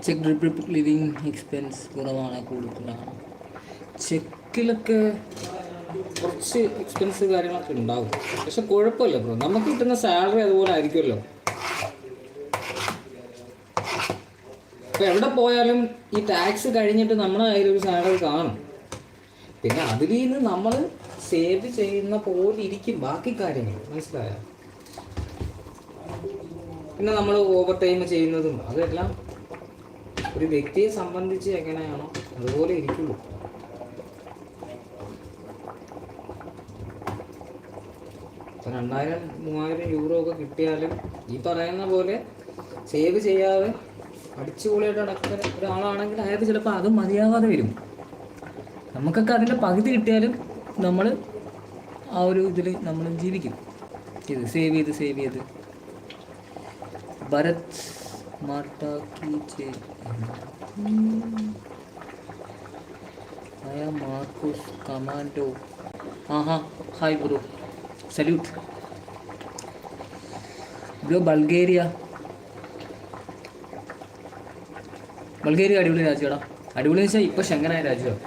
Check republic living expense കുറവാണ്, കൂടുതലാണ്. ചെക്കിലൊക്കെ കുറച്ച് എക്സ്പെൻസ് കാര്യങ്ങളൊക്കെ ഉണ്ടാവും, പക്ഷെ കുഴപ്പമില്ല ബ്രോ. നമുക്ക് കിട്ടുന്ന സാലറി അതുപോലെ ആയിരിക്കുമല്ലോ. ഇപ്പം എവിടെ പോയാലും ഈ ടാക്സ് കഴിഞ്ഞിട്ട് നമ്മുടെ കയ്യിലൊരു സാലറി കാണും. പിന്നെ അതിൽ നിന്ന് നമ്മൾ സേവ് ചെയ്യുന്ന പോലെ ഇരിക്കും ബാക്കി കാര്യങ്ങൾ, മനസ്സിലായോ? പിന്നെ നമ്മൾ ഓവർ ടൈം ചെയ്യുന്നതും അതെല്ലാം ഒരു വ്യക്തിയെ സംബന്ധിച്ച് എങ്ങനെയാണോ അതുപോലെ ഇരിക്കുള്ളൂ. ഇപ്പം 2000-3000 ഒക്കെ കിട്ടിയാലും ഈ പറയുന്ന പോലെ സേവ് ചെയ്യാതെ അടിച്ചുപൊളിയായിട്ട് നടക്കുന്ന ഒരാളാണെങ്കിൽ അയാൾക്ക് ചിലപ്പോൾ അതും മതിയാവാതെ വരും. നമുക്കൊക്കെ അതിൻ്റെ പകുതി കിട്ടിയാലും നമ്മൾ ആ ഒരു ഇതിൽ നമ്മൾ ജീവിക്കും. ഇത് സേവ് ചെയ്ത് ഭരത് മാർട്ടാക്കി MARCOS commando. Hi bro, salute bro. Bulgaria അടിപൊളി രാജ്യമാടാ. അടിപൊളി എന്ന് വെച്ചാൽ ഇപ്പം ശങ്കനായ രാജ്യമാണ്.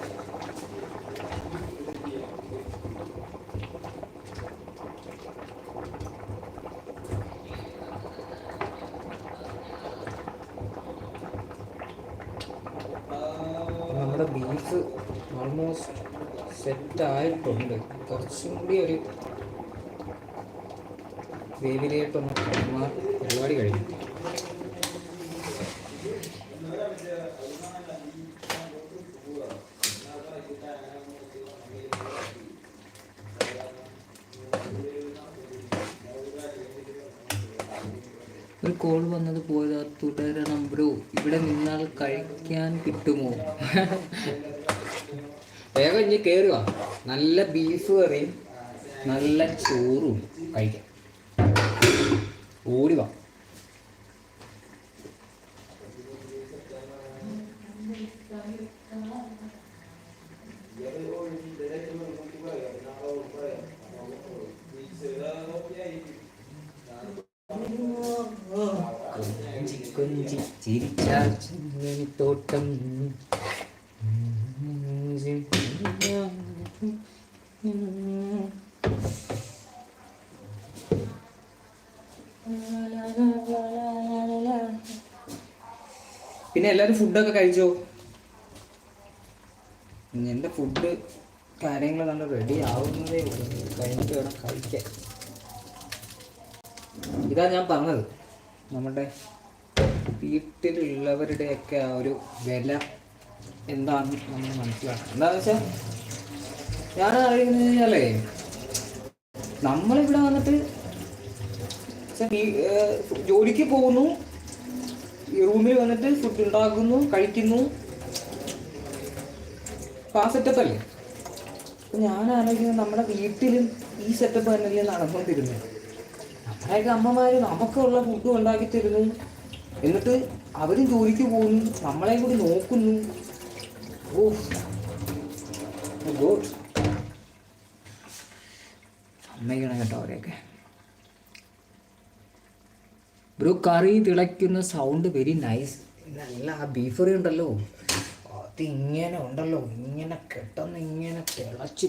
നമ്മുടെ ബീഫ് ഓൾമോസ്റ്റ് സെറ്റായിട്ടുണ്ട്. കുറച്ചും കൂടി ഒരു വേവിലായിട്ടൊന്ന് പരിപാടി കഴിഞ്ഞു. ഒരു കോൾ വന്നത് പോയതാ, തുടരണം ബ്രോ. ഇവിടെ നിന്നാൽ കഴിക്കാൻ കിട്ടുമോ? വേഗം ഇനി കയറുക. നല്ല ബീഫ് കറിയും നല്ല ചോറും കഴിക്കാം. ഓടി വാ. കൊഞ്ചി ചിരിച്ചാൽ തോട്ടം. പിന്നെ എല്ലാവരും ഫുഡൊക്കെ കഴിച്ചോ? എൻ്റെ ഫുഡ് കാര്യങ്ങൾ നല്ല റെഡി ആവുന്നതേ ഉള്ളൂ, കഴിഞ്ഞിട്ട് വേണം കഴിക്കാൻ. ഇതാ ഞാൻ പറഞ്ഞത്, നമ്മുടെ വീട്ടിലുള്ളവരുടെയൊക്കെ ആ ഒരു വില എന്താണെന്ന് നമ്മൾ മനസ്സിലാക്കണം. എന്താണെന്ന് വെച്ചാൽ ഞാൻ അറിയുന്നത് കഴിഞ്ഞാലേ, നമ്മളിവിടെ വന്നിട്ട് ജോലിക്ക് പോകുന്നു, റൂമിൽ വന്നിട്ട് ഫുഡ് ഉണ്ടാക്കുന്നു, കഴിക്കുന്നു, ആ സെറ്റപ്പ് അല്ലേ. അപ്പം ഞാൻ ആലോചിക്കുന്നത് നമ്മുടെ വീട്ടിലും ഈ സെറ്റപ്പ് തന്നെയല്ലേ നടന്നുകൊണ്ടിരുന്നത്. നമ്മുടെയൊക്കെ അമ്മമാർ നമുക്കുള്ള ഫുഡ് ഉണ്ടാക്കി തരുന്നു, എന്നിട്ട് അവരും ജോലിക്ക് പോകുന്നു, നമ്മളെയും കൂടി നോക്കുന്നു. ഗോഡ്, സമ്മതിക്കണം കേട്ടോ അവരെയൊക്കെ. ബ്രോ, കറി തിളയ്ക്കുന്ന സൗണ്ട് വെരി നൈസ്. നല്ല ആ ബീഫ് കറി ഉണ്ടല്ലോ, അതിങ്ങനെ ഉണ്ടല്ലോ, ഇങ്ങനെ പെട്ടെന്ന് ഇങ്ങനെ തിളച്ച്